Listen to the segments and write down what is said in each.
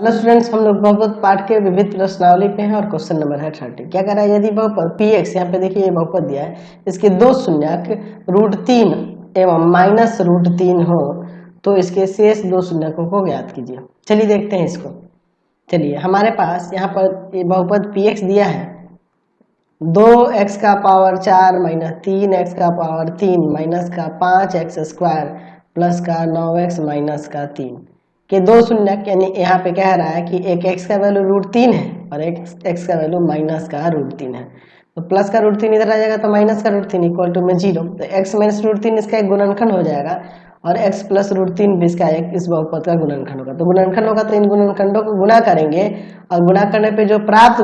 Hello students, हम लोग बहुपद पाठ के विविध प्रश्नावली पे हैं और क्वेश्चन नंबर है 30। क्या कह रहा है, यदि बहुपद पी एक्स, यहाँ पे देखिए ये बहुपद दिया है, इसके दो शून्यक √3 एवं -√3 हो तो इसके शेष दो शून्यकों को ज्ञात कीजिए। चलिए देखते हैं इसको। चलिए, हमारे पास यहाँ पर ये बहुपद पी एक्स दिया है, 2x का पावर 4 माइनस 3x का पावर 3 माइनस का 5x स्क्वायर प्लस का 9x माइनस का 3 के दो शून्यक, यानी यहाँ पे कह रहा है कि एक x का वैल्यू √3 है और एक x का वैल्यू माइनस का √3 है। तो प्लस का √3 इधर आ जाएगा तो माइनस का √3 इक्वल टू में 0। तो x माइनस √3 इसका एक गुणनखंड हो जाएगा और x प्लस √3 भी इसका एक इस बहुपद का गुणनखंड होगा। तो गुणनखंड होगा तो इन गुणनखंडों को गुणा करेंगे और गुणा करने पे जो प्राप्त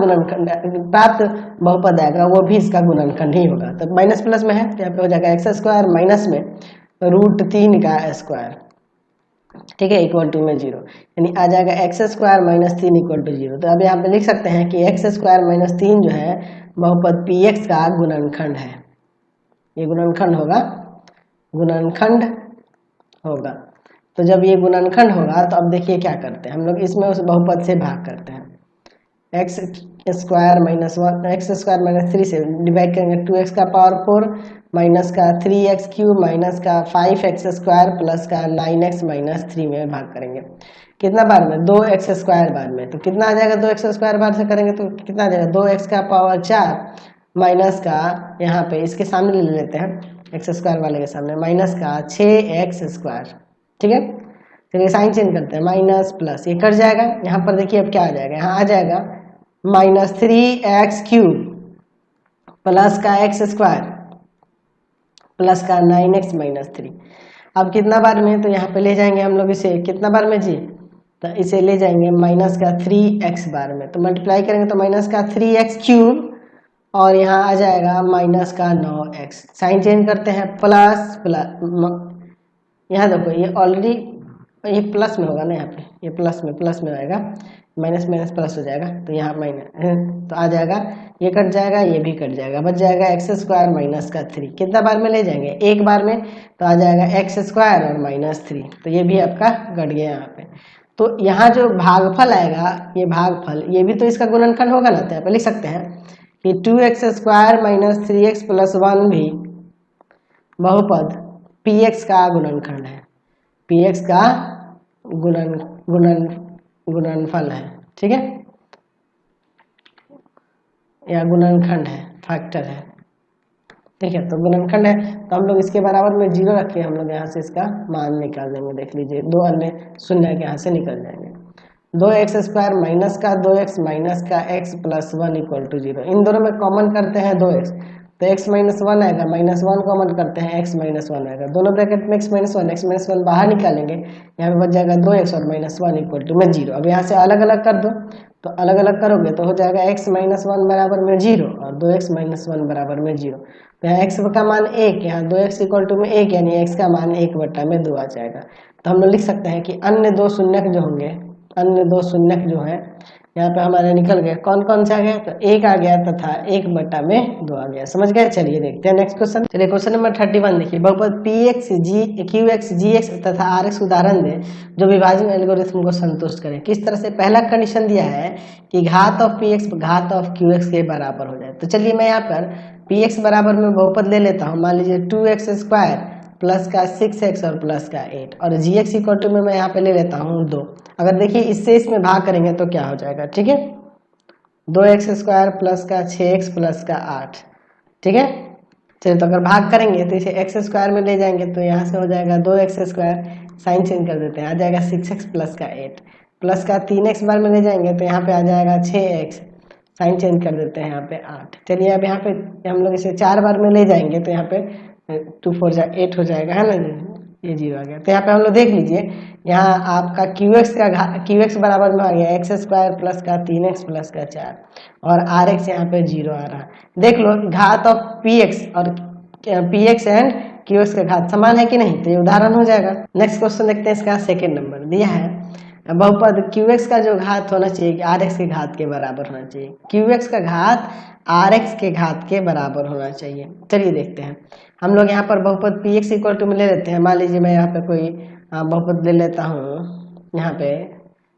बहुपद आएगा वो भी इसका गुणनखंड ही होगा। तो माइनस प्लस में है तो यहाँ पे हो जाएगा x स्क्वायर माइनस में √3 का स्क्वायर, ठीक है, इक्वल टू में 0, यानी आ जाएगा x square minus 3 equal to 0। तो अब यहाँ पे लिख सकते हैं कि x स्क्वायर माइनस 3 जो है बहुपद पी एक्स का गुणनखंड है। ये गुणनखंड होगा। तो जब ये गुणनखंड होगा तो अब देखिए क्या करते हैं हम लोग, इसमें उस बहुपद से भाग करते हैं। x स्क्वायर माइनस 3 से डिवाइड करेंगे, 2x का पावर 4 माइनस का 3x क्यूब माइनस का 5x स्क्वायर प्लस का 9x माइनस 3 में भाग करेंगे। कितना बार में? 2x स्क्वायर बार में। तो कितना आ जाएगा 2x स्क्वायर बार से करेंगे तो कितना आ जाएगा? 2x का पावर 4 माइनस का, यहाँ पे इसके सामने ले लेते हैं, एक्स स्क्वायर वाले के सामने, माइनस का 6x स्क्वायर, ठीक है। चलिए साइन चेंज करते हैं, माइनस प्लस ये कट जाएगा। यहाँ पर देखिए अब क्या आ जाएगा, यहाँ आ जाएगा माइनस 3x क्यूब प्लस का x स्क्वायर प्लस का 9x माइनस 3। अब कितना बार में? तो यहाँ पे ले जाएंगे हम लोग इसे कितना बार में जी? तो इसे ले जाएंगे माइनस का 3x बार में। तो मल्टीप्लाई करेंगे तो माइनस का 3x क्यूब और यहाँ आ जाएगा माइनस का 9x। साइन चेंज करते हैं, प्लस यहाँ देखो ये ऑलरेडी ये प्लस में होगा ना, यहाँ पे ये प्लस में आएगा, माइनस माइनस प्लस हो जाएगा तो यहाँ माइनस, तो आ जाएगा, ये कट जाएगा, ये भी कट जाएगा, बच जाएगा x स्क्वायर माइनस का 3। कितना बार में ले जाएंगे? एक बार में, तो आ जाएगा x स्क्वायर और माइनस 3। तो ये भी आपका कट गया यहाँ पे। तो यहाँ जो भागफल आएगा, ये भागफल, ये भी तो इसका गुणनखंड होगा ना। तो यहाँ पे लिख सकते हैं कि 2x square minus 3x plus 1 भी बहुपद पी एक्स का गुणनखंड है, पी एक्स का गुणनफल है, ठीक है, या गुणनखंड है, फैक्टर है, ठीक है। तो गुणनखंड है तो हम लोग इसके बराबर में 0 रखे, हम लोग यहाँ से इसका मान निकाल देंगे। देख लीजिए, दो अन्य शून्य के यहाँ से निकल जाएंगे। 2x स्क्वायर माइनस का 2x माइनस का x प्लस 1 इक्वल टू 0। इन दोनों में कॉमन करते हैं 2x, तो x माइनस 1 आएगा, माइनस 1 कॉमन करते हैं, x माइनस 1 आएगा। दोनों ब्रैकेट में x माइनस 1 बाहर निकालेंगे, यहाँ पे बच जाएगा 2x और माइनस 1 इक्वल टू में 0। अब यहाँ से अलग अलग कर दो, तो अलग अलग करोगे तो हो जाएगा x माइनस 1 बराबर में 0 और 2x माइनस 1 बराबर में 0। तो यहाँ x का मान 1, यहाँ 2x इक्वल टू में 1, यानी x का मान 1/2 आ जाएगा। तो हम लोग लिख सकते हैं कि अन्य दो शून्यक जो होंगे, अन्य दो शून्यक जो है यहाँ पे हमारे निकल गए। कौन कौन से आ गया? तो 1 आ गया तथा 1/2 आ गया। समझ गए? चलिए देखते हैं नेक्स्ट क्वेश्चन। चलिए क्वेश्चन नंबर 31 देखिए, बहुपद P X G Q X G X तथा आर एक्स उदाहरण दे जो विभाजन एल्गोरिथम को संतुष्ट करें। किस तरह से? पहला कंडीशन दिया है कि घात ऑफ पी एक्स घात ऑफ क्यू एक्स के बराबर हो जाए। तो चलिए मैं यहाँ पर पी एक्स बराबर में बहुपद ले लेता हूँ। मान लीजिए 2x स्क्वायर प्लस का 6x और प्लस का 8, और जी एक्स इक्वल टू में मैं यहाँ पे ले लेता हूँ 2। अगर देखिए इससे इसमें भाग करेंगे तो क्या हो जाएगा, ठीक है, 2x स्क्वायर प्लस का 6x प्लस का 8, ठीक है। चलिए तो अगर भाग करेंगे तो इसे x स्क्वायर में ले जाएंगे तो यहाँ से हो जाएगा 2x स्क्वायर, साइन चेंज कर देते हैं, आ जाएगा 6x प्लस का 8 प्लस का 3x बार में ले जाएंगे तो यहाँ पे आ जाएगा 6x, साइन चेंज कर देते हैं, यहाँ पे 8। चलिए अब यहाँ पे हम लोग इसे 4 बार में ले जाएंगे तो यहाँ पे 2 4 8 हो जाएगा, है ना, ये 0 आ गया। तो यहाँ पे हम लोग देख लीजिए, यहाँ आपका क्यू एक्स बराबर में आ गया x स्क्वायर प्लस का 3x प्लस का 4 और आर एक्स यहाँ पे 0 आ रहा है। देख लो, घात ऑफ पी एक्स और P x and Q x का घात समान है कि नहीं, तो ये उदाहरण हो जाएगा। नेक्स्ट क्वेश्चन देखते हैं, इसका सेकेंड नंबर दिया है, बहुपद क्यू एक्स का जो घात होना चाहिए आर एक्स के घात के बराबर होना चाहिए। क्यू एक्स का घात आर एक्स के घात के बराबर होना चाहिए। चलिए देखते हैं, हम लोग यहाँ पर बहुपद पी एक्स इक्वल टू में ले लेते हैं। मान लीजिए मैं यहाँ पे कोई बहुपद ले लेता हूँ, यहाँ पे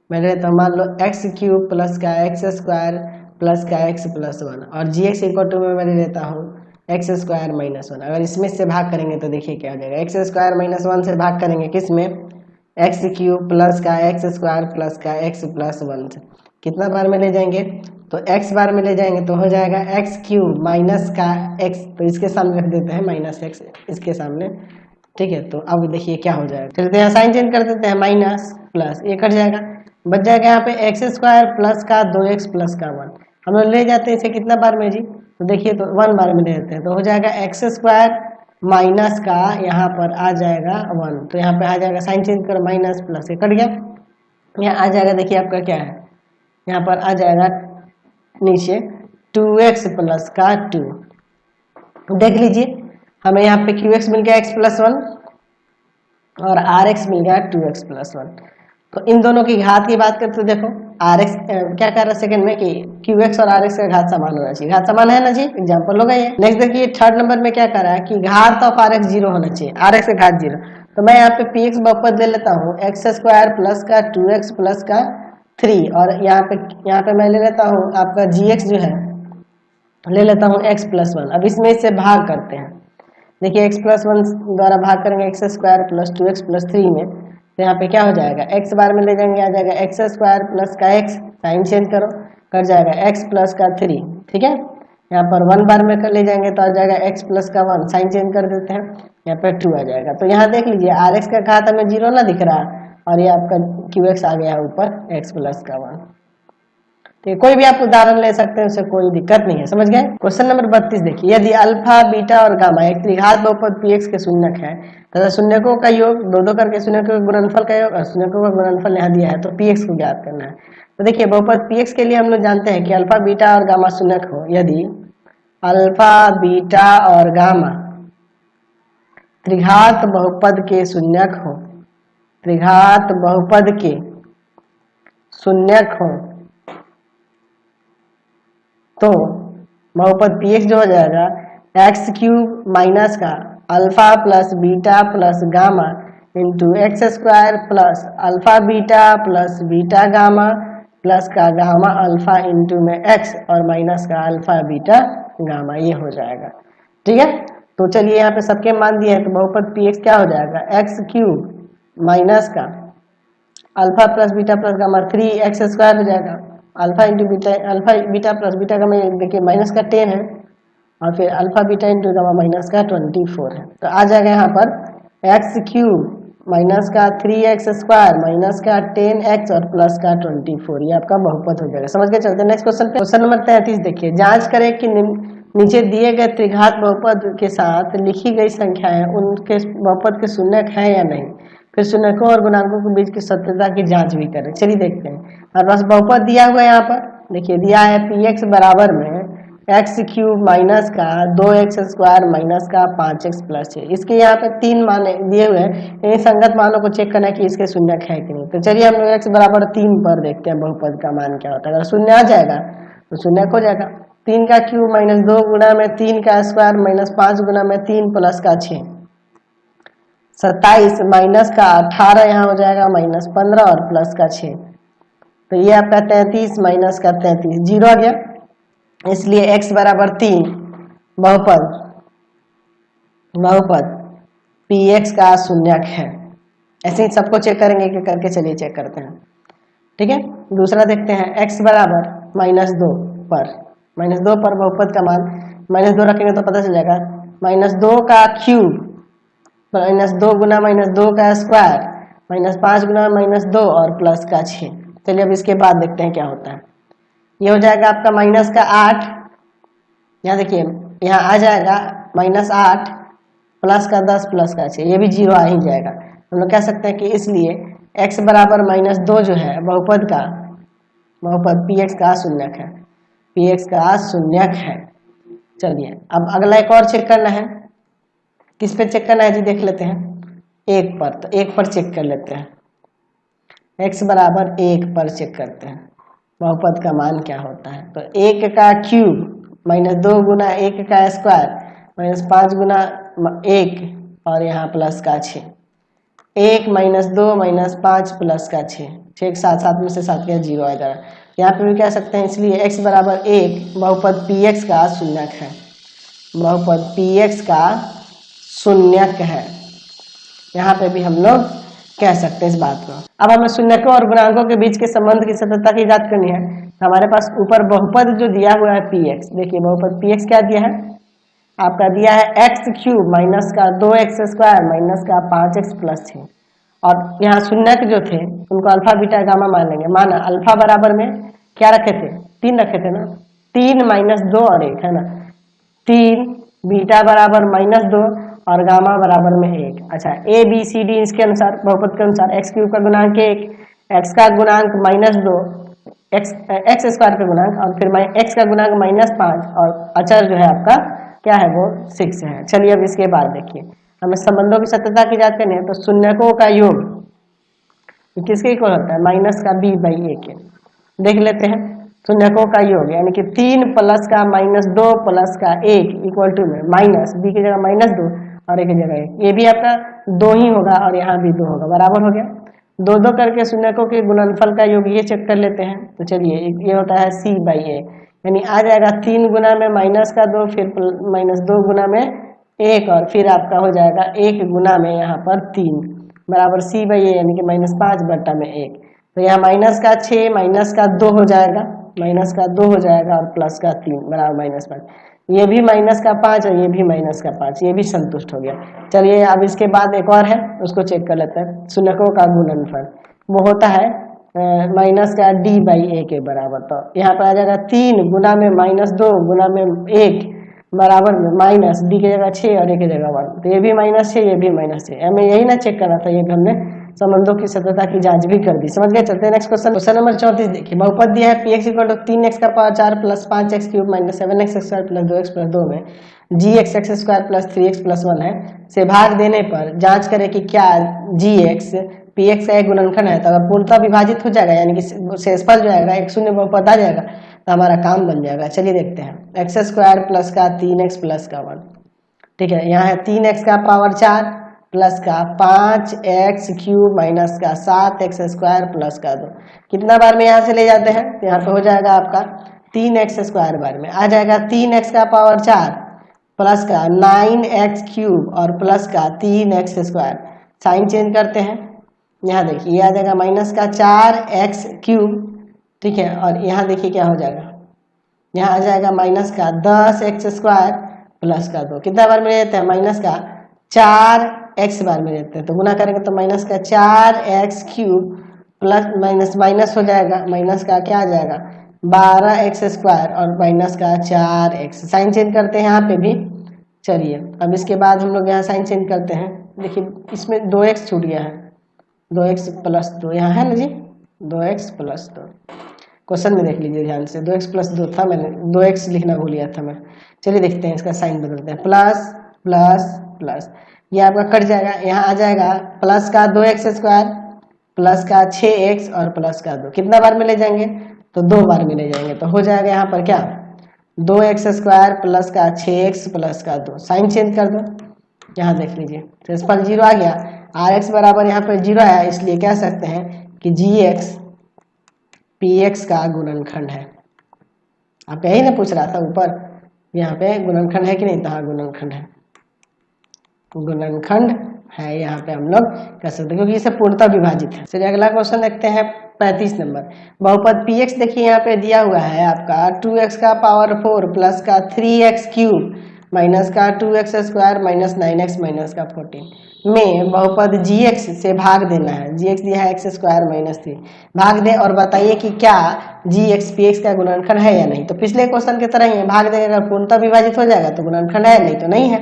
मैं लेता हूँ, मान लो एक्स क्यूब प्लस का एक्स स्क्वायर प्लस का एक्स प्लस वन, और जी एक्स इक्वल टू में मैं लेता हूँ एक्स स्क्वायर माइनस वन। अगर इसमें से भाग करेंगे तो देखिए क्या हो जाएगा, एक्स स्क्वायर माइनस वन से भाग करेंगे किस में, एक्स क्यूब प्लस का एक्स स्क्वायर प्लस का एक्स प्लस वन से, कितना बार में ले जाएंगे, तो एक्स बार में ले जाएंगे तो हो जाएगा एक्स क्यूब माइनस का एक्स, तो इसके सामने रख देते हैं माइनस एक्स इसके सामने, ठीक है। तो अब देखिए क्या हो जाएगा, चलते हैं साइन चेंज कर देते हैं, माइनस प्लस ये कट जाएगा, बच जाएगा यहाँ पे एक्स स्क्वायर प्लस का 2x प्लस का 1, हम लोग ले जाते हैं इसे कितना बार में जी, तो देखिए तो 1 बार में ले जाते हैं, तो हो जाएगा एक्स स्क्वायर माइनस का यहाँ पर आ जाएगा 1, तो यहाँ पे आ जाएगा साइन चेंज करो माइनस प्लस ये कट गया, यहाँ आ जाएगा देखिए आपका क्या है, यहाँ पर आ जाएगा नीचे 2x प्लस का 2, देख लीजिए हमें यहाँ पे qx मिल गया x प्लस 1 और rx मिल गया 2x प्लस 1, तो इन दोनों की घात की बात करते तो देखो rx क्या कर रहा है सेकंड में कि qx और rx का घात समान होना चाहिए, घात समान है ना जी, एग्जांपल होगा ये। नेक्स्ट देखिए थर्ड नंबर में क्या कर रहा है कि घात ऑफ rx 0 होना चाहिए, rx का घात 0, तो मैं यहाँ पे px बहुपद ले लेता हूँ एक्स स्क्वायर प्लस का 2x प्लस का 3, और यहाँ पे मैं ले लेता हूँ आपका gx जो है ले लेता हूँ x प्लस 1, अब इसमें इससे भाग करते हैं, देखिए x प्लस 1 द्वारा भाग करेंगे x square plus 2x plus 3 में, तो यहाँ पे क्या हो जाएगा x बार में ले जाएंगे आ जाएगा एक्स स्क्वायर प्लस का x, साइन चेंज करो कर जाएगा x प्लस का 3, ठीक है। यहाँ पर 1 बार में ले जाएंगे तो आ जाएगा x प्लस का 1, साइन चेंज कर देते हैं, यहाँ पर 2 आ जाएगा, तो यहाँ देख लीजिए rx का घात हमें 0 ना दिख रहा, और ये आपका qx आ गया ऊपर x प्लस का 1। तो कोई भी आप उदाहरण ले सकते हैं, उससे कोई दिक्कत नहीं है, समझ गए। क्वेश्चन नंबर 32 देखिए, यदि अल्फा बीटा और गामा एक त्रिघात बहुपद px के शून्यक है तथा शून्यकों का योग दो दो करके शून्यकों के गुणनफल का योग और शून्यकों का गुणनफल यहाँ दिया है, तो px को ज्ञात करना है। तो देखिए बहुपद px के लिए हम लोग जानते हैं कि अल्फा बीटा और गामा शून्यक हो, यदि अल्फा बीटा और गामा त्रिघात बहुपद के शून्यक हो, त्रिघात बहुपद के शून्यक हो, तो बहुपद px जो हो जाएगा एक्स क्यूब माइनस का alpha plus beta plus gamma into x square plus alpha beta plus beta gamma plus का गामा अल्फा इंटू में एक्स और माइनस का अल्फा बीटा गामा, ये हो जाएगा, ठीक है। तो चलिए यहाँ पे सबके मान दिए हैं, तो बहुपद px क्या हो जाएगा एक्स क्यूब माइनस का alpha plus beta plus gamma 3x square हो जाएगा, alpha into beta, alpha beta plus beta gamma देखिए माइनस का 10 है, और फिर alpha beta into gamma minus का 24 है, तो आ जाएगा यहाँ पर एक्स क्यूब माइनस का 3x स्क्वायर माइनस का 10x और प्लस का 24, ये आपका बहुपद हो जाएगा, समझ के चलते हैं नेक्स्ट क्वेश्चन पे। क्वेश्चन नंबर 33 देखिए, जांच करें कि नीचे दिए गए त्रिघात बहुपद के साथ लिखी गई संख्याएं उनके बहुपद के शून्यक है या नहीं, फिर शून्यकों और गुणांकों के बीच की सत्यता की जांच भी करें। चलिए देखते हैं, हमारे पास बहुपद दिया हुआ है, यहाँ पर देखिए दिया है px बराबर में एक्स क्यूब माइनस का 2x स्क्वायर माइनस का 5x प्लस 6, इसके यहाँ पे 3 मान दिए हुए हैं, इन संगत मानों को चेक करना है कि इसके शून्यक है कि नहीं। तो चलिए हम लोग x बराबर 3 पर देखते हैं बहुपद का मान क्या होता है, अगर शून्य आ जाएगा तो शून्यक हो जाएगा, 3 का क्यूब माइनस 2 गुना में 3 का स्क्वायर माइनस 5 गुना में 3 प्लस का 6, 27 माइनस का 18 यहाँ हो जाएगा माइनस 15 और प्लस का 6, तो ये आपका 33 माइनस का 33 जीरो आ गया, इसलिए x बराबर 3 बहुपद px का शून्यक है। ऐसे ही सबको चेक करेंगे कि करके, चलिए चेक करते हैं, ठीक है। दूसरा देखते हैं, x बराबर -2 पर, -2 पर बहुपद का मान -2 रखेंगे तो पता चल जाएगा -2 का क्यूब -2 गुना -2 का स्क्वायर -5 गुना -2 और प्लस का 6। चलिए अब इसके बाद देखते हैं क्या होता है, ये हो जाएगा आपका माइनस का 8, यहाँ देखिए यहाँ आ जाएगा -8 प्लस का 10 प्लस का 6, ये भी जीरो आ ही जाएगा। हम लोग कह सकते हैं कि इसलिए x बराबर -2 जो है बहुपद px का शून्यक है, px का शून्यक है। चलिए अब अगला एक और चेक करना है, किस पे चेक करना है जी, देख लेते हैं 1 पर, तो 1 पर चेक कर लेते हैं, x बराबर 1 पर चेक करते हैं बहुपद का मान क्या होता है। तो 1 का क्यूब -2 गुना 1 का स्क्वायर -5 गुना 1 और यहाँ प्लस का 6, 1 माइनस 2 माइनस 5 प्लस का 6, 6 के साथ, 7 में से 7 का 0 आ जाएगा। यहाँ पे भी कह सकते हैं, इसलिए x बराबर 1 बहुपद px का शून्यक है, बहुपद px का शून्यक है। यहाँ पे भी हम लोग कह सकते हैं इस बात को। अब हमें शून्यकों और गुणांकों के बीच के संबंध की सततता की जांच करनी है। हमारे पास ऊपर बहुपद जो दिया हुआ है px, देखिए बहुपद px क्या दिया है आपका, दिया है एक्स क्यूब माइनस का 2x स्क्वायर माइनस का 5x प्लस 6, और यहाँ शून्यक जो थे उनको अल्फा बीटा गामा मान लेंगे। माना अल्फा बराबर में क्या रखे थे, 3 रखे थे ना, 3 माइनस 2 और 1 है ना, 3, बीटा बराबर माइनस 2 और गामा बराबर में 1। अच्छा, ए बी सी डी इसके अनुसार, बहुपद के अनुसार एक्स क्यूब का गुणांक 1, एक्स का गुणांक माइनस 2, एक्स स्क्वायर का गुणांक, और फिर एक्स का गुणांक माइनस 5, और अचर जो है आपका क्या है वो 6 है। चलिए अब इसके बाद देखिए, हमें संबंधों की सत्यता की जांच करनी है। तो शून्यकों का योग किसके इक्वल होता है, माइनस का b बाई ए के। देख लेते हैं शून्यकों का योग, यानी कि 3 प्लस का माइनस 2 प्लस का 1 इक्वल टू में माइनस b की जगह माइनस 2 और a की जगह 1, ये भी आपका 2 ही होगा और यहाँ भी 2 होगा, बराबर हो गया। 2 करके शून्यकों के गुणनफल का योग ये चेक कर लेते हैं। तो चलिए ये होता है c बाई ए, यानी आ जाएगा 3 गुना में माइनस का 2, फिर माइनस 2 गुना में 1, और फिर आपका हो जाएगा 1 गुना में यहाँ पर 3 बराबर c बाई ए, यानी कि माइनस 5 बट्टा में 1। तो यहाँ माइनस का 6 माइनस का 2 हो जाएगा, माइनस का 2 हो जाएगा, और प्लस का 3 बराबर माइनस 5। ये भी माइनस का 5 और ये भी माइनस का 5, ये भी संतुष्ट हो गया। चलिए अब इसके बाद एक और है, उसको चेक कर लेते हैं। शून्यकों का गुणनफल वो होता है माइनस का d बाई ए के बराबर। तो यहाँ पर आ जाएगा 3 गुना में माइनस 2 गुना में 1 बराबर में माइनस d की जगह 6 और a की जगह 1। तो ये भी माइनस 6, ये भी माइनस 6, हमें यही ना चेक करना था, ये भी हमने संबंधों की सत्यता की जांच भी कर दी। समझ गए। चलते हैं नेक्स्ट क्वेश्चन। क्वेश्चन नंबर 34 देखिए, बहुपद दिया है px इक्वल टू 3x का power 4 plus 5x cube minus 7x square plus 2x plus 2 में gx x square plus 3x plus 1 है से भाग देने पर जांच करें कि क्या gx px का एक गुणनखंड है। तो अगर पूर्णतः विभाजित हो जाएगा, यानी कि शेषफल जो आएगा एक शून्य बहुपद आ जाएगा, तो हमारा काम बन जाएगा। चलिए देखते हैं, एक्स स्क्वायर प्लस का 3x प्लस का 1, ठीक है। यहाँ है 3x का पावर 4 प्लस का 5x क्यूब माइनस का 7x स्क्वायर प्लस का 2, कितना बार में यहाँ से ले जाते हैं, तो यहाँ पे हो जाएगा आपका 3x स्क्वायर बार में आ जाएगा 3x का पावर 4 प्लस का 9x क्यूब और प्लस का 3x स्क्वायर। साइन चेंज करते हैं, यहाँ देखिए ये आ जाएगा माइनस का 4x क्यूब, ठीक है, और यहाँ देखिए क्या हो जाएगा, यहाँ आ जाएगा माइनस का 10x स्क्वायर प्लस का 2, कितना बार में लेते हैं, माइनस का 4x बार में लेते हैं। तो गुना करेंगे तो माइनस का 4x cube plus minus minus हो जाएगा, माइनस का क्या आ जाएगा 12x स्क्वायर और माइनस का 4x। साइन चेंज करते हैं यहाँ पे भी। चलिए अब इसके बाद हम लोग यहाँ साइन चेंज करते हैं। देखिए इसमें 2x छूट गया है, 2x प्लस 2 यहाँ है ना जी, 2x प्लस 2। क्वेश्चन में देख लीजिए ध्यान से, 2x प्लस 2 था, मैंने 2x लिखना भूल गया था मैं। चलिए देखते हैं, इसका साइन बदलते हैं, प्लस प्लस प्लस, ये आपका कट जाएगा, यहाँ आ जाएगा प्लस का 2x स्क्वायर प्लस का 6x और प्लस का 2, कितना बार में ले जाएंगे, तो 2 बार में ले जाएंगे। तो हो जाएगा यहाँ पर क्या 2x स्क्वायर प्लस का 6x प्लस का 2। साइन चेंज कर दो, यहाँ देख लीजिए शेषफल 0 आ गया, rx बराबर यहाँ पर 0 आया, इसलिए कह सकते हैं कि gx px का गुणनखंड है। आपका यही ना पूछ रहा था ऊपर, यहाँ पे गुणनखंड है कि नहीं, तो हाँ गुणनखंड है, गुणनखंड है, यहाँ पे हम लोग कह सकते हैं क्योंकि इसे पूर्णतः विभाजित है। चलिए अगला क्वेश्चन देखते हैं 35 नंबर। बहुपद px देखिए यहाँ पे दिया हुआ है आपका 2x का पावर 4 प्लस का 3x क्यूब माइनस का 2x square minus 9x minus का 14 में बहुपद gx से भाग देना है। gx दिया है x स्क्वायर माइनस 3, भाग दें और बताइए कि क्या gx px का गुणनखंड है या नहीं। तो पिछले क्वेश्चन की तरह ही भाग देंगे, अगर पूर्णतः विभाजित हो जाएगा तो गुणनखंड है, नहीं तो नहीं है।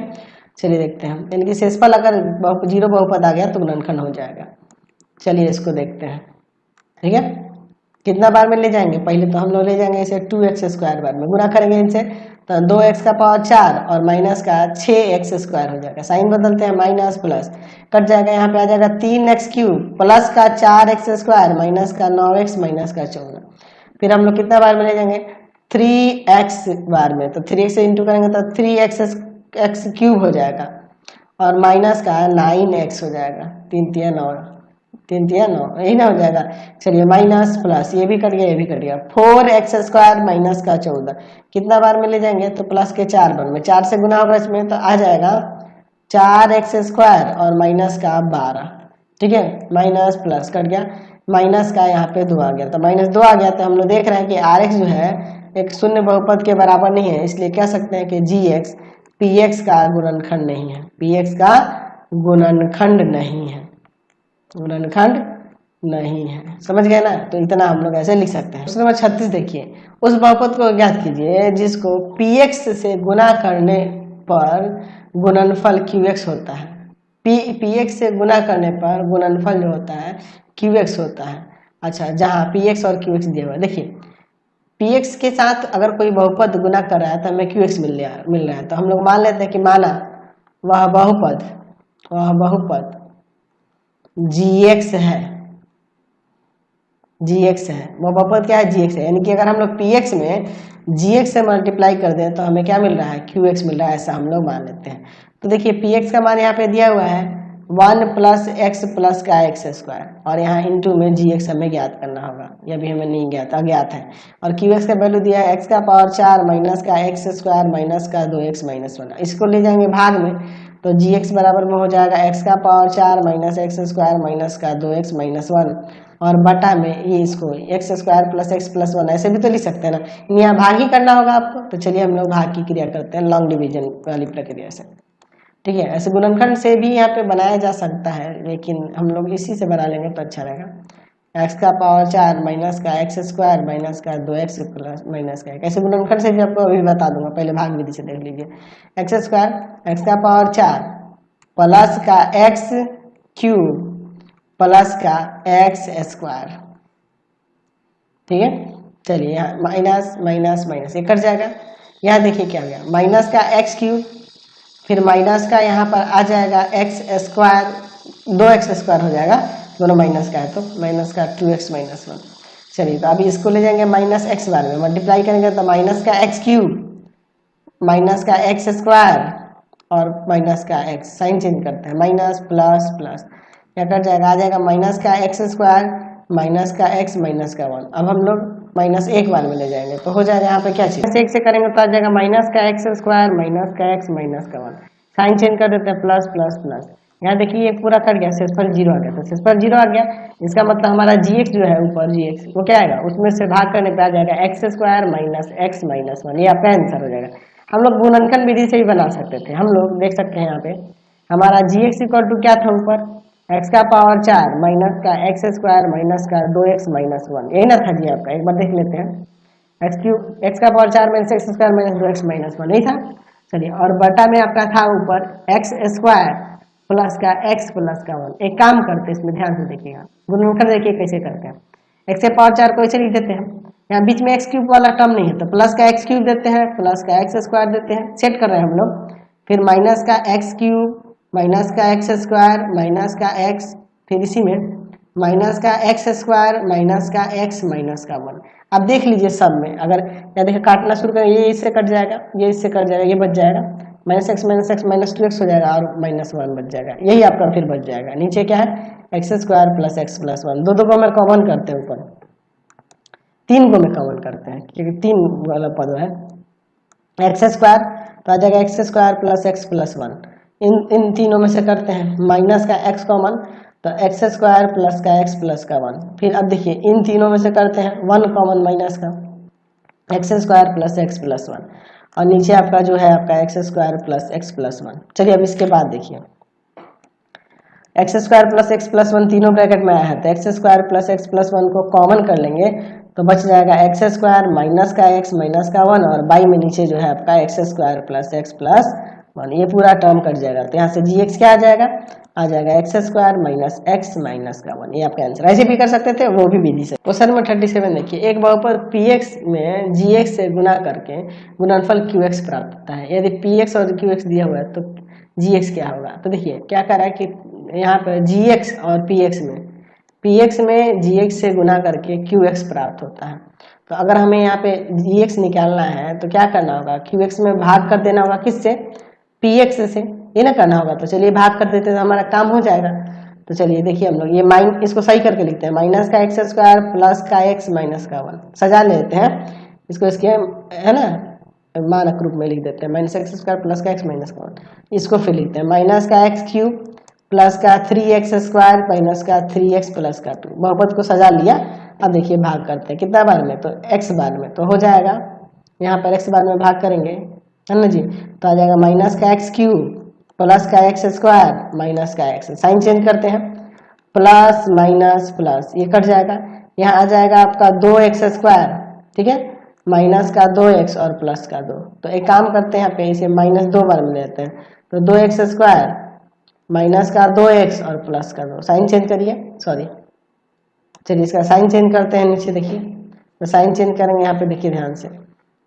चलिए देखते हैं, यानी कि शेषफल अगर 0 बहुपद आ गया तो गुणनखंड हो जाएगा। चलिए इसको देखते हैं, ठीक है। कितना बार में ले जाएंगे, पहले तो हम लोग ले जाएंगे इसे 2x स्क्वायर बार में, गुना करेंगे इनसे तो 2x का पावर 4 और माइनस का 6x स्क्वायर हो जाएगा। साइन बदलते हैं, माइनस प्लस कट जाएगा, यहाँ पे आ जाएगा 3x क्यूब प्लस का 4x स्क्वायर माइनस का 9x माइनस का 14। फिर हम लोग कितना बार में ले जाएंगे 3x बार में, तो 3x से इंटू करेंगे तो 3x क्यूब हो जाएगा और माइनस का 9x हो जाएगा, 3 तिया 9, 3 तिया 9, यही ना हो जाएगा। चलिए माइनस प्लस, ये भी कट गया ये भी कट गया, 4x² माइनस का 14, कितना बार में ले जाएंगे तो प्लस के 4 बार में, 4 से गुना होगा इसमें तो आ जाएगा 4x² और माइनस का 12, ठीक है। माइनस प्लस कट गया, माइनस का यहाँ पे 2 आ गया, तो -2 आ गया, तो हम लोग देख रहे हैं कि rx जो है एक शून्य बहुपद के बराबर नहीं है, इसलिए कह सकते हैं कि gx px का गुणनखंड नहीं है, px का गुणनखंड नहीं है, गुणनखंड नहीं है, समझ गए ना। तो इतना हम लोग ऐसे लिख सकते हैं। प्रश्न नंबर 36 देखिए, उस बहुपद को ज्ञात कीजिए जिसको px से गुणा करने पर गुणनफल qx होता है। px से गुणा करने पर गुणनफल जो होता है qx होता है। अच्छा, जहाँ px और qx दिया हुआ है, देखिए px के साथ अगर कोई बहुपद गुना कर रहा है तो हमें qx मिल रहा है, तो हम लोग मान लेते हैं कि माना वह बहुपद gx है, वो बहुपद क्या है gx है, यानी कि अगर हम लोग px में gx से मल्टीप्लाई कर दें तो हमें क्या मिल रहा है qx मिल रहा है, ऐसा हम लोग मान लेते हैं। तो देखिए px का मान यहाँ पे दिया हुआ है 1 + x + का x², और यहाँ इंटू में gx हमें ज्ञात करना होगा, यह भी हमें नहीं ज्ञात, अज्ञात है। और qx का वैल्यू दिया है x⁴ माइनस का x² माइनस का 2x - 1, इसको ले जाएंगे भाग में तो gx बराबर में हो जाएगा x⁴ माइनस x² माइनस का 2x - 1, और बटा में ये इसको x² + x + 1, ऐसे भी तो लिख सकते हैं ना, यहाँ भाग ही करना होगा आपको। तो चलिए हम लोग भाग की क्रिया करते हैं लॉन्ग डिवीजन वाली प्रक्रिया से, ठीक है। ऐसे गुणनखंड से भी यहाँ पे बनाया जा सकता है, लेकिन हम लोग इसी से बना लेंगे तो अच्छा रहेगा। x⁴ माइनस का x² माइनस का 2x + माइनस का 1, ऐसे गुणनखंड से भी आपको अभी बता दूंगा, पहले भाग विधि से देख लीजिए। x² x⁴ प्लस का x³ प्लस का x², ठीक है। चलिए यहाँ माइनस माइनस माइनस ये कट जाएगा, यहाँ देखिए क्या हो गया, माइनस का x³ फिर माइनस का यहाँ पर आ जाएगा x², 2x² हो जाएगा, दोनों माइनस का है तो माइनस का 2x - 1। चलिए तो अभी इसको ले जाएंगे माइनस x बार में मल्टीप्लाई करेंगे तो माइनस का x³ माइनस का x² और माइनस का x, साइन चेंज करते हैं, माइनस प्लस प्लस क्या कर जाएगा, आ जाएगा माइनस का x² माइनस का x माइनस का 1। अब हम लोग माइनस 1 बार में ले जाएंगे तो हो जाएगा यहाँ पे क्या चीज, 1 से करेंगे तो आ जाएगा माइनस का x² माइनस का x माइनस का 1, साइन चेंज कर देते हैं प्लस प्लस प्लस, यहाँ देखिए ये पूरा कट गया, शेष पर 0 आ गया, तो शेष पर 0 आ गया, इसका मतलब हमारा gx जो है ऊपर gx वो क्या आएगा, उसमें से भाग करने पे आ जाएगा x² माइनस x माइनस 1, ये आपका आंसर हो जाएगा। हम लोग गुणनखंड विधि से ही बना सकते थे, हम लोग देख सकते हैं यहाँ पे हमारा gx = क्या था ऊपर x⁴ माइनस का x² माइनस का 2x - 1, यही ना था जी आपका, एक बार देख लेते हैं, x⁴ minus x² minus 2x - 1 यही था। चलिए और बटा में आपका था ऊपर x² प्लस का x प्लस का 1। एक काम करते हैं इसमें ध्यान से देखिएगा, गुणनखंड देखिए कैसे करते हैं, x⁴ को ऐसे लिख देते हैं, यहाँ बीच में x³ वाला टर्म नहीं है तो प्लस का x³ देते हैं प्लस का x² देते हैं, सेट कर रहे हैं हम लोग, फिर माइनस का x³ माइनस का x² माइनस का x, फिर इसी में माइनस का x² माइनस का x माइनस का 1। अब देख लीजिए सब में अगर या देखिए काटना शुरू करें, ये इससे कट जाएगा, ये इससे कट जाएगा, ये बच जाएगा -x माइनस 2x हो जाएगा और -1 बच जाएगा, यही आपका फिर बच जाएगा। नीचे क्या है x² प्लस x प्लस 1, दो को मैं कॉमन करते हैं, ऊपर 3 को मैं कॉमन करते हैं क्योंकि 3 वाला पद है, x² तो आ जाएगा x² प्लस x प्लस 1, इन तीनों में से करते हैं माइनस का x कॉमन तो x² प्लस का x प्लस का 1, फिर अब देखिए इन तीनों में से करते हैं 1 कॉमन माइनस का x² प्लस x प्लस 1, और नीचे आपका जो है आपका x² प्लस x प्लस 1। चलिए अब इसके बाद देखिए x² प्लस x प्लस 1 तीनों ब्रैकेट में आया है तो x² प्लस x प्लस 1 को कॉमन कर लेंगे तो बच जाएगा x² माइनस का x माइनस का 1, और बाई में नीचे जो है आपका x² प्लस x प्लस 1, ये पूरा टर्म कट जाएगा, तो यहाँ से gx क्या आ जाएगा x² माइनस x माइनस का 1, ये आपका आंसर। ऐसे भी कर सकते थे, वो भी विधि से। क्वेश्चन नंबर 37 देखिए, एक बहुपद px में gx से गुना करके गुणनफल qx प्राप्त होता है, यदि px और qx दिया हुआ है तो gx क्या होगा। तो देखिए क्या कर रहा है कि यहाँ पर gx और px में gx से गुना करके qx प्राप्त होता है, तो अगर हमें यहाँ पे gx निकालना है तो क्या करना होगा, qx में भाग कर देना होगा किससे, px से, ये ना करना होगा। तो चलिए भाग कर देते हैं तो हमारा काम हो जाएगा। तो चलिए देखिए हम लोग ये इसको सही करके लिखते हैं, माइनस का एक्स स्क्वायर प्लस का एक्स माइनस का 1 सजा लेते हैं इसको, इसके है ना मानक रूप में लिख देते हैं, माइनस एक्स स्क्वायर प्लस का एक्स माइनस का 1। इसको फिर लिखते हैं माइनस का एक्स क्यूब प्लस का 3x स्क्वायर माइनस का 3x प्लस का 2। बहुपद को सजा लिया। अब देखिए भाग करते हैं कितना बार में, तो x बार में, तो हो जाएगा यहाँ पर x बार में भाग करेंगे है ना जी, तो आ जाएगा माइनस का एक्स क्यूब प्लस का एक्स स्क्वायर माइनस का एक्स, साइन चेंज करते हैं, प्लस माइनस प्लस ये कट जाएगा, यहाँ आ जाएगा आपका 2x स्क्वायर, ठीक है, माइनस का 2x और प्लस का 2। तो एक काम करते हैं यहाँ पे इसे माइनस 2 बार में लेते हैं, तो 2x स्क्वायर माइनस का 2x और प्लस का 2, साइन चेंज करिए, सॉरी चलिए इसका साइन चेंज करते हैं, नीचे देखिए तो साइन चेंज करेंगे यहाँ पे देखिए ध्यान से,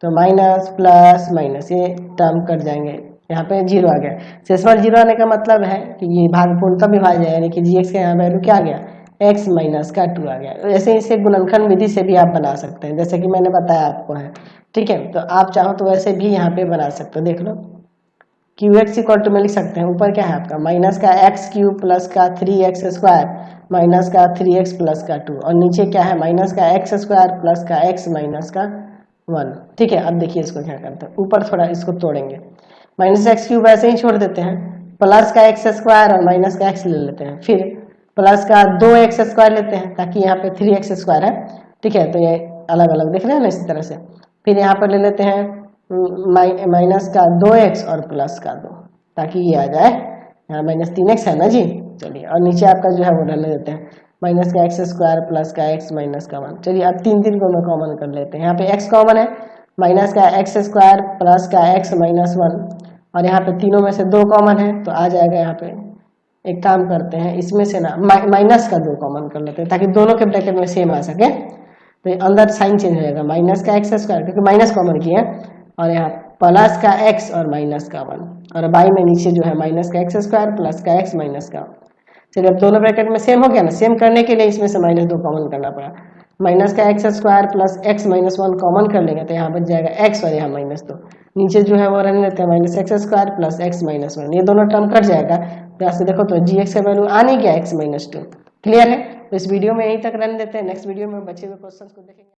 तो माइनस प्लस माइनस ये टर्म कट जाएंगे, यहाँ पे 0 आ गया। शेषफल 0 आने का मतलब है कि ये भाग पूर्णतः विभाज्य है, यानी कि जी एक्स का यहाँ वैल्यू क्या आ गया, x माइनस का 2 आ गया। ऐसे इसे गुणनखंड विधि से भी आप बना सकते हैं, जैसे कि मैंने बताया आपको है, ठीक है। तो आप चाहो तो वैसे भी यहाँ पे बना सकते हो, देख लो क्यू एक्स इक्वल टू में लिख सकते हैं, ऊपर क्या है आपका माइनस का एक्स क्यूब प्लस का 3x स्क्वायर माइनस का 3x प्लस का 2, और नीचे क्या है माइनस का एक्स स्क्वायर प्लस का x माइनस का 1, ठीक है। अब देखिए इसको क्या करते हैं, ऊपर थोड़ा इसको तोड़ेंगे, माइनस एक्स क्यूब ऐसे ही छोड़ देते हैं, प्लस का एक्स स्क्वायर और माइनस का एक्स ले लेते हैं, फिर प्लस का 2x स्क्वायर लेते हैं ताकि यहाँ पे 3x स्क्वायर है, ठीक है। तो ये अलग अलग दिख रहे हैं ना इसी तरह से, फिर यहाँ पर ले लेते हैं माइनस का 2x और प्लस का 2 ताकि ये आ जाए, यहाँ माइनस 3x है ना जी, चलिए, और नीचे आपका जो है वो ले लेते हैं माइनस का एक्स स्क्वायर प्लस का एक्स माइनस का 1। चलिए अब तीन को मैं कॉमन कर लेते हैं, यहाँ पे x कॉमन है, माइनस का एक्स स्क्वायर प्लस का एक्स माइनस 1, और यहाँ पे तीनों में से 2 कॉमन है तो आ जाएगा यहाँ पे, एक काम करते हैं इसमें से ना माइनस का 2 कॉमन कर लेते हैं ताकि दोनों के ब्रैकेट में सेम आ सके, तो अंदर साइन चेंज हो जाएगा, माइनस का एक्स स्क्वायर क्योंकि माइनस कॉमन किया है, और यहाँ प्लस का x और माइनस का 1, और बाई में नीचे जो है माइनस का एक्स स्क्वायर प्लस का x माइनस का 1। चलिए अब दोनों ब्रैकेट में सेम हो गया ना, सेम करने के लिए इसमें से माइनस 2 कॉमन करना पड़ा, माइनस का x square plus x minus 1 common कर लेंगे तो यहाँ बच जाएगा x और यहाँ माइनस 2, नीचे जो है वो रहने देते हैं minus x square plus x minus 1, ये दोनों टर्म कट जाएगा। यहाँ से देखो तो जी एक्स का वैल्यू आ नहीं गया x माइनस 2, क्लियर है। तो इस वीडियो में यहीं तक रहने देते हैं, नेक्स्ट वीडियो में बचे हुए क्वेश्चन को देखेंगे।